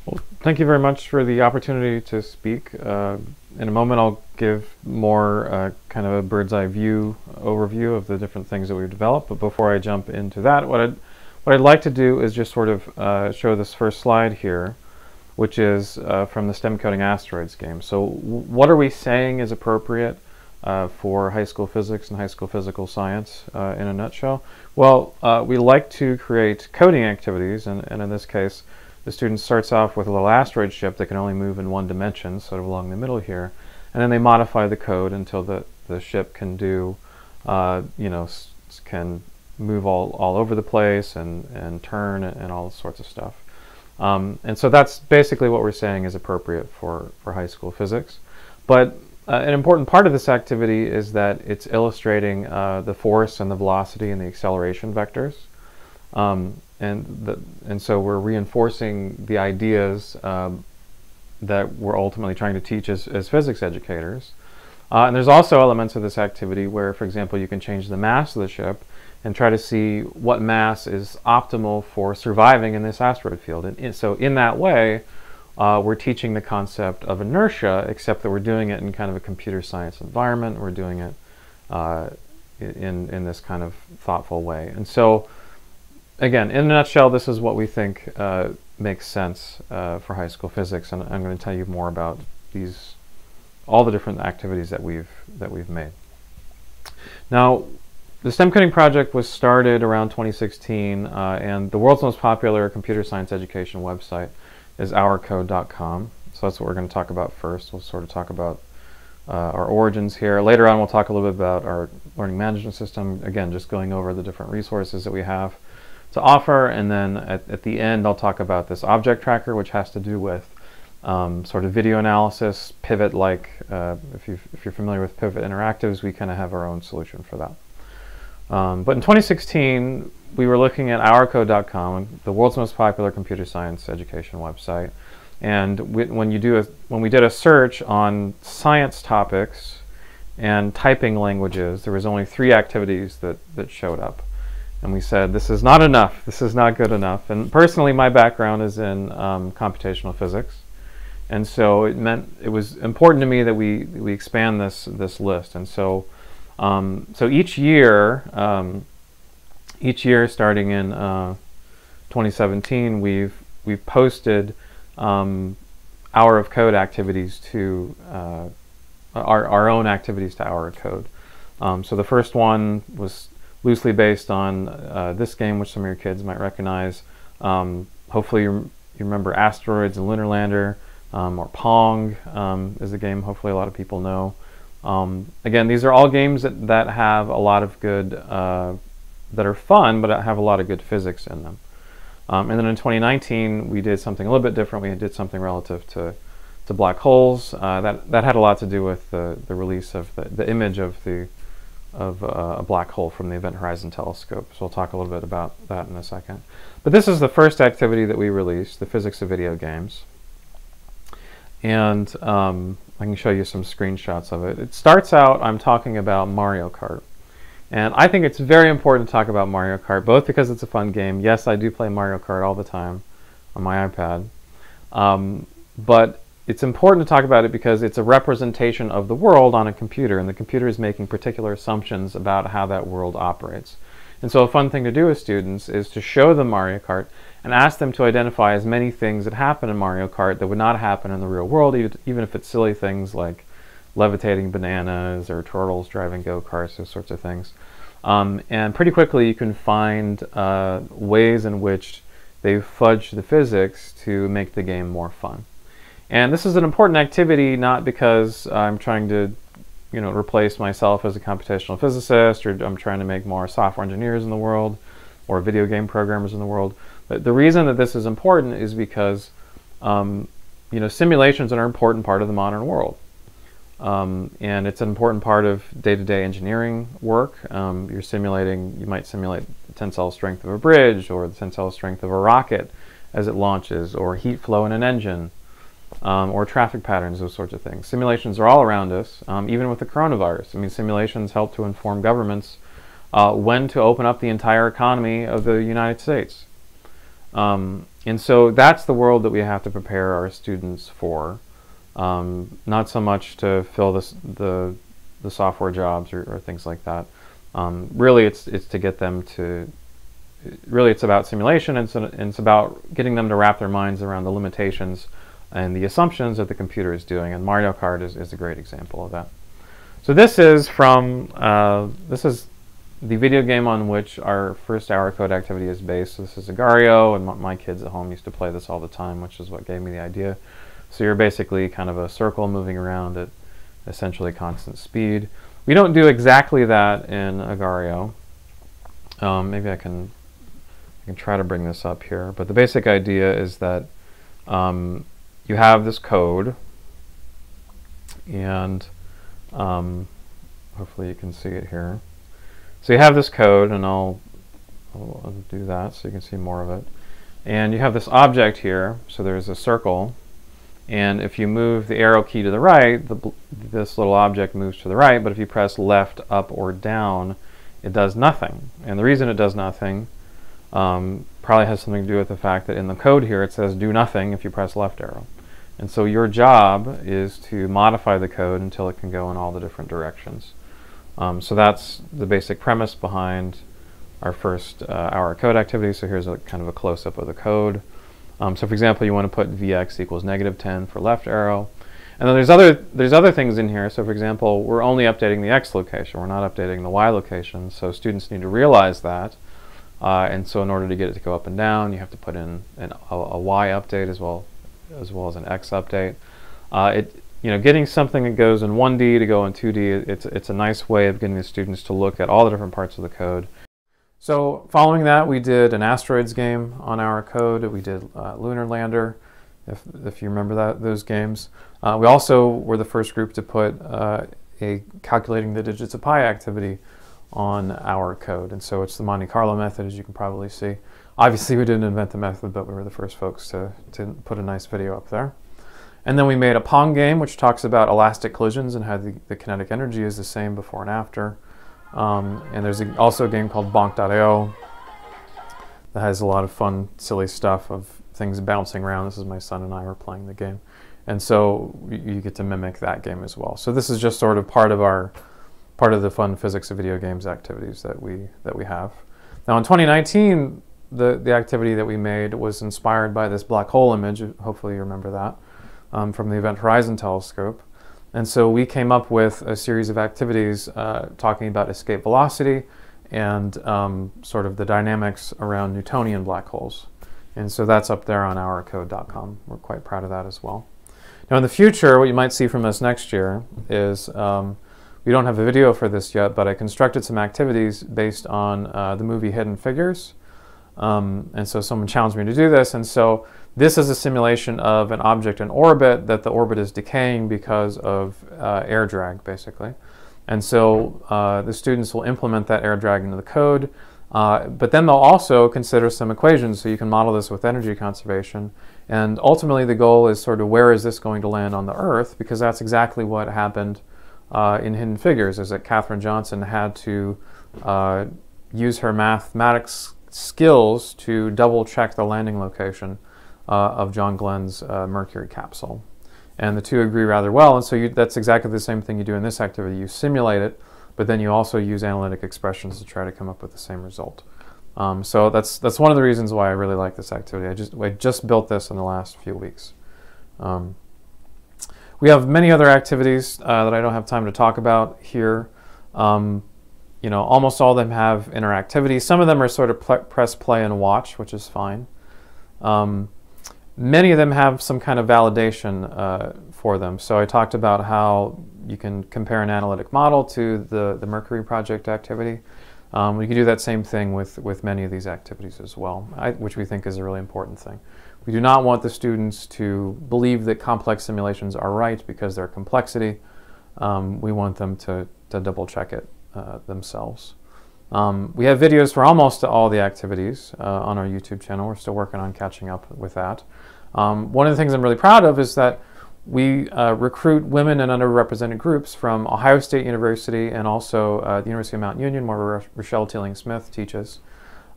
Well, thank you very much for the opportunity to speak. In a moment, I'll give more kind of a bird's eye view overview of the different things that we've developed. But before I jump into that, what I'd like to do is just sort of show this first slide here, which is from the STEMcoding Asteroids game. So what are we saying is appropriate for high school physics and high school physical science in a nutshell? Well, we like to create coding activities, and in this case, the student starts off with a little asteroid ship that can only move in one dimension, sort of along the middle here, and then they modify the code until the ship can do, can move all over the place and turn and all sorts of stuff. And so that's basically what we're saying is appropriate for high school physics. But an important part of this activity is that it's illustrating the force and the velocity and the acceleration vectors. And so we're reinforcing the ideas that we're ultimately trying to teach as physics educators. And there's also elements of this activity where, for example, you can change the mass of the ship and try to see what mass is optimal for surviving in this asteroid field. And so in that way, we're teaching the concept of inertia, except that we're doing it in kind of a computer science environment. We're doing it in this kind of thoughtful way. And so, again, in a nutshell, this is what we think makes sense for high school physics, and I'm going to tell you more about all the different activities that we've made. Now, the STEMcoding project was started around 2016, and the world's most popular computer science education website is ourcode.com. So that's what we're going to talk about first. We'll sort of talk about our origins here. Later on, we'll talk a little bit about our learning management system. Again, just going over the different resources that we have to offer, and then at the end I'll talk about this object tracker, which has to do with sort of video analysis, pivot, like if you're familiar with Pivot Interactives, we kind of have our own solution for that. But in 2016 we were looking at ourcode.com, the world's most popular computer science education website, and when we did a search on science topics and typing languages, there was only 3 activities that showed up. And we said, this is not enough, this is not good enough. And personally, my background is in computational physics. And so it was important to me that we expand this list. And so each year starting in 2017, we've posted Hour of Code activities to our own activities to Hour of Code. So the first one was loosely based on this game, which some of your kids might recognize. Hopefully you remember Asteroids and Lunar Lander, or Pong is a game hopefully a lot of people know. Again, these are all games that have a lot of good, that are fun, but have a lot of good physics in them. And then in 2019, we did something a little bit different. We did something relative to black holes. That had a lot to do with the release of the image of a black hole from the Event Horizon Telescope. So we'll talk a little bit about that in a second. But this is the first activity that we released, the physics of video games. And I can show you some screenshots of it. It starts out, I'm talking about Mario Kart. And I think it's very important to talk about Mario Kart, both because it's a fun game. Yes, I do play Mario Kart all the time on my iPad. But it's important to talk about it because it's a representation of the world on a computer, and the computer is making particular assumptions about how that world operates. And so a fun thing to do with students is to show them Mario Kart and ask them to identify as many things that happen in Mario Kart that would not happen in the real world, even if it's silly things like levitating bananas or turtles driving go-karts, those sorts of things. And pretty quickly you can find ways in which they've fudged the physics to make the game more fun. And this is an important activity not because I'm trying to replace myself as a computational physicist, or I'm trying to make more software engineers in the world or video game programmers in the world. But the reason that this is important is because simulations are an important part of the modern world. And it's an important part of day-to-day engineering work. You might simulate the tensile strength of a bridge, or the tensile strength of a rocket as it launches, or heat flow in an engine, or traffic patterns, those sorts of things. Simulations are all around us, even with the coronavirus. I mean, simulations help to inform governments when to open up the entire economy of the United States. And And so that's the world that we have to prepare our students for. Not so much to fill the software jobs or things like that. Really, it's to get them to. Really, it's about simulation, and it's about getting them to wrap their minds around the limitations and the assumptions that the computer is doing. And Mario Kart is a great example of that. So this is the video game on which our first hour code activity is based. So this is Agario, and my kids at home used to play this all the time, which is what gave me the idea. So you're basically kind of a circle moving around at essentially constant speed. We don't do exactly that in Agario. Maybe I can try to bring this up here, but the basic idea is that you have this code, and hopefully you can see it here. So you have this code, and I'll do that so you can see more of it. And you have this object here, so there's a circle, and if you move the arrow key to the right, this little object moves to the right, but if you press left, up, or down, it does nothing. And the reason it does nothing probably has something to do with the fact that in the code here it says do nothing if you press left arrow. And so your job is to modify the code until it can go in all the different directions. So that's the basic premise behind our first hour code activity. So here's a kind of a close-up of the code. So for example, you want to put Vx equals -10 for left arrow. And then there's other things in here. So for example, we're only updating the X location. We're not updating the Y location. So students need to realize that. And so in order to get it to go up and down, you have to put in a Y update as well as an X update. Getting something that goes in 1D to go in 2D, it's a nice way of getting the students to look at all the different parts of the code. So following that, we did an asteroids game on our code. We did Lunar Lander, if you remember those games. We also were the first group to put a calculating the digits of pi activity on our code, and so it's the Monte Carlo method, as you can probably see. Obviously we didn't invent the method, but we were the first folks to put a nice video up there. And then we made a Pong game, which talks about elastic collisions and how the kinetic energy is the same before and after. And there's also a game called Bonk.io that has a lot of fun, silly stuff of things bouncing around. This is my son and I were playing the game. And so you get to mimic that game as well. So this is just sort of part of the fun physics of video games activities that we have. Now in 2019, the activity that we made was inspired by this black hole image. Hopefully you remember that from the Event Horizon Telescope. And so we came up with a series of activities talking about escape velocity and sort of the dynamics around Newtonian black holes. And so that's up there on ourcode.com. We're quite proud of that as well. Now in the future, what you might see from us next year is we don't have a video for this yet, but I constructed some activities based on the movie Hidden Figures. And so someone challenged me to do this. And so this is a simulation of an object in orbit that the orbit is decaying because of air drag, basically. And so the students will implement that air drag into the code. But then they'll also consider some equations, so you can model this with energy conservation. And ultimately the goal is sort of where is this going to land on the Earth, because that's exactly what happened in Hidden Figures, is that Katherine Johnson had to use her mathematics skills to double check the landing location of John Glenn's Mercury capsule. And the two agree rather well, and so that's exactly the same thing you do in this activity. You simulate it, but then you also use analytic expressions to try to come up with the same result. So that's one of the reasons why I really like this activity. I just built this in the last few weeks. We have many other activities that I don't have time to talk about here. Almost all of them have interactivity. Some of them are sort of press play and watch, which is fine. Many of them have some kind of validation for them. So I talked about how you can compare an analytic model to the Mercury project activity. We can do that same thing with many of these activities as well, which we think is a really important thing. We do not want the students to believe that complex simulations are right because they're complexity. We want them to double check it themselves. We have videos for almost all the activities on our YouTube channel. We're still working on catching up with that. One of the things I'm really proud of is that we recruit women and underrepresented groups from Ohio State University and also the University of Mount Union, where Rochelle Tilling-Smith teaches.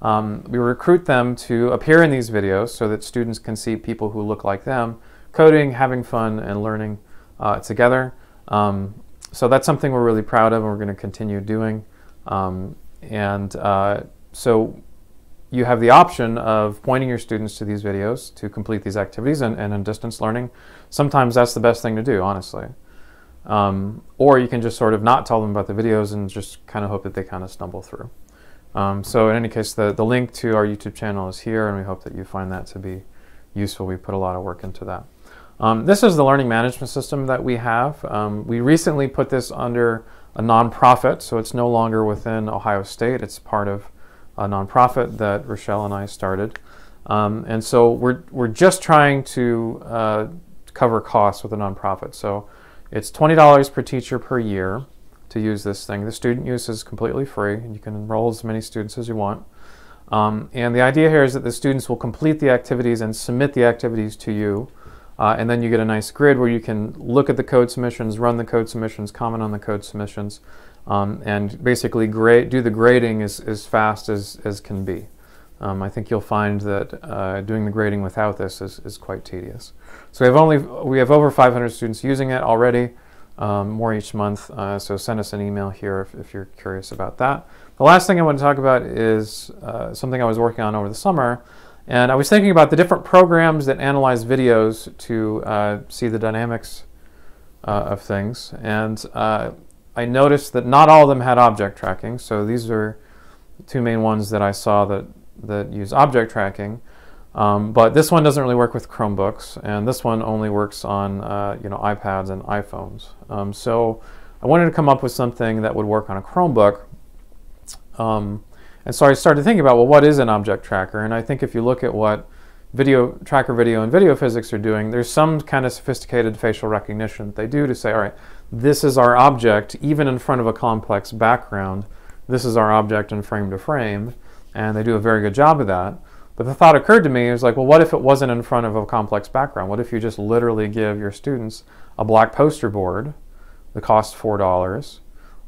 We recruit them to appear in these videos so that students can see people who look like them coding, having fun, and learning together. So that's something we're really proud of and we're going to continue doing. So you have the option of pointing your students to these videos to complete these activities, and in distance learning, sometimes that's the best thing to do, honestly. Or you can just sort of not tell them about the videos and just kind of hope that they kind of stumble through. So in any case, the link to our YouTube channel is here, and we hope that you find that to be useful. We put a lot of work into that. This is the learning management system that we have. We recently put this under a nonprofit, so it's no longer within Ohio State. It's part of a nonprofit that Rochelle and I started. And so we're just trying to cover costs with a nonprofit. So it's $20 per teacher per year to use this thing. The student use is completely free, and you can enroll as many students as you want. And the idea here is that the students will complete the activities and submit the activities to you. And then you get a nice grid where you can look at the code submissions, run the code submissions, comment on the code submissions, and basically do the grading as fast as can be. I think you'll find that doing the grading without this is quite tedious. So we have over 500 students using it already, more each month, so send us an email here if you're curious about that. The last thing I want to talk about is something I was working on over the summer. And I was thinking about the different programs that analyze videos to see the dynamics of things. And I noticed that not all of them had object tracking. So these are the two main ones that I saw that use object tracking. But this one doesn't really work with Chromebooks. And this one only works on iPads and iPhones. So I wanted to come up with something that would work on a Chromebook. And so I started thinking about, well, what is an object tracker? And I think if you look at what tracker video and video physics are doing, there's some kind of sophisticated facial recognition that they do to say, all right, this is our object, even in front of a complex background. This is our object in frame to frame. And they do a very good job of that. But the thought occurred to me, it was like, well, what if it wasn't in front of a complex background? What if you just literally give your students a black poster board that costs $4,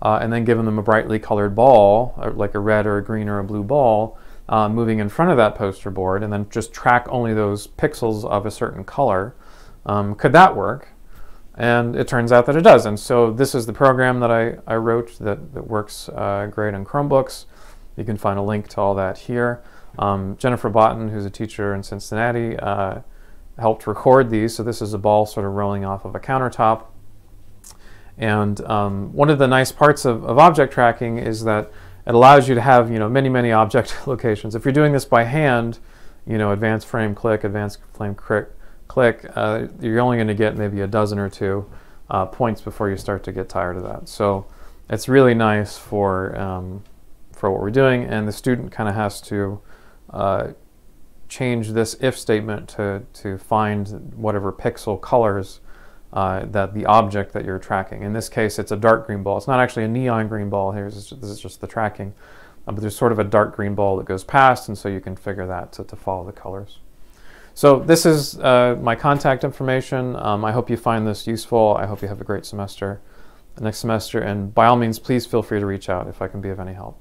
and then giving them a brightly colored ball, like a red or a green or a blue ball, moving in front of that poster board, and then just track only those pixels of a certain color. Could that work? And it turns out that it does. And so this is the program that I wrote that works great on Chromebooks. You can find a link to all that here. Jennifer Botten, who's a teacher in Cincinnati, helped record these. So this is a ball sort of rolling off of a countertop. And one of the nice parts of object tracking is that it allows you to have many object locations. If you're doing this by hand, advanced frame click, advanced frame click, you're only going to get maybe a dozen or two points before you start to get tired of that. So it's really nice for what we're doing, and the student kind of has to change this if statement to find whatever pixel colors that the object that you're tracking. In this case, it's a dark green ball. It's not actually a neon green ball here. This is just the tracking. But there's sort of a dark green ball that goes past, and so you can figure that to follow the colors. So this is my contact information. I hope you find this useful. I hope you have a great semester next semester. And by all means, please feel free to reach out if I can be of any help.